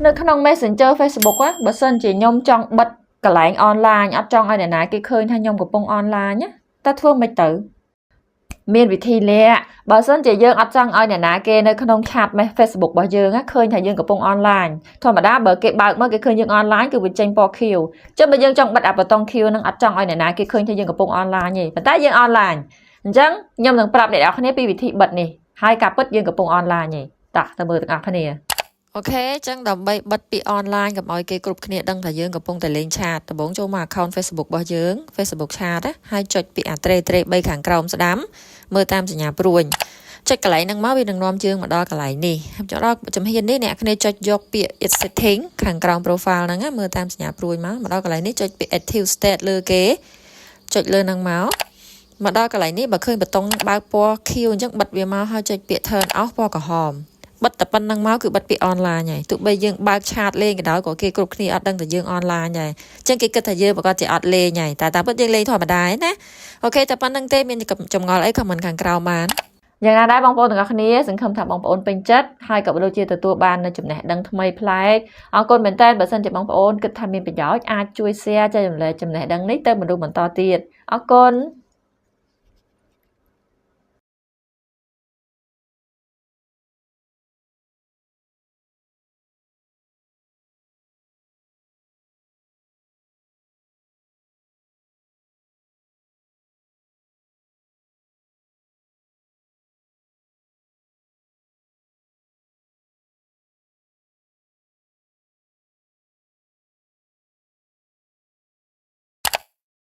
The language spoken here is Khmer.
នៅក្នុង Messenger Facebook áបើសិនជាខ្ញុំចង់បិទកន្លែង online អត់ចង់ឲ្យអ្នកណាគេឃើញថាខ្ញុំកំពុង online ណាតើធ្វើមិនទៅមានវិធីលាក់បើសិនជាយើងអត់ចង់ឲ្យអ្នកណាគេនៅក្នុង chat Facebook របស់យើងណាឃើញថាយើងកំពុង online ធម្មតាបើគេបើកមកគេឃើញយើង online គឺវាចេញពណ៌ខៀវចុះបើយើងចង់បិទអាប៊ូតុងខៀវហ្នឹងអត់ចង់ឲ្យអ្នកណាគេឃើញថាយើងកំពុង online ទេប៉ុន្តែយើង online អញ្ចឹងខ្ញុំនឹងប្រាប់អ្នកនរគ្នាពីវិធីបិទនេះហើយការពិតយើងកំពុង online ទេតោះទៅមើលទាំងអស់គ្នាអូខេអញ្ចឹងដើម្បីបិទពី online កុំឲ្យគេគ្រប់គ្នាដឹងថាយើងកំពុងតែលេង chat ដំបូងចូលមក account Facebook របស់យើង Facebook chat ណាហើយចុចពីអាត្រេ3ខាងក្រោមស្ដាំមើលតាមសញ្ញាព្រួយចុចកន្លែងហ្នឹងមកវានឹងនាំយើងមកដល់កន្លែងនេះចូលដល់ជំហាននេះអ្នកគ្នាចុចយកពាក្យ It's setting ខាងក្រោម profile ហ្នឹងមើលតាមសញ្ញាព្រួយមកដល់កន្លែងនេះចុចពាក្យ active state លើគេចុចលើហ្នឹងមកដល់កន្លែងនេះបើឃើញប៊ូតុងហ្នឹងបើកពណ៌ខៀវអញ្ចឹងបិទវាមកហើយចុចពាក្យ turn off ពណ៌ក្រហមបិទតែប៉ុណ្្នឹងមកគឺបិទពី online ហើយទោះបីយើងបើក chat លេងក៏ដោយក៏គេគ្រប់គ្នាអត់ដឹងថាយើង online ដែរអញ្ចឹងគេគិតថាយើងប្រកាសជាអត់លេងហើយតែតាមពិតយើងលេងធម្មតាឯណាអូខេតែប៉ុណ្្នឹងទេមានចម្ងល់អី comment ខាងក្រោមបានយ៉ាងណាដែរបងប្អូនទាំងអស់គ្នាសង្ឃឹមថាបងប្អូនពេញចិត្តហើយក៏ដូចជាទទួលបាននូវចំណេះដឹងថ្មីប្លែកអរគុណមែនតើបើសិនជាបងប្អូនគិតថាមានប្រយោជន៍អាចជួយ share ចែករំលែកចំណេះដឹងនេះទៅមនុស្សបន្តទៀតអរគុណ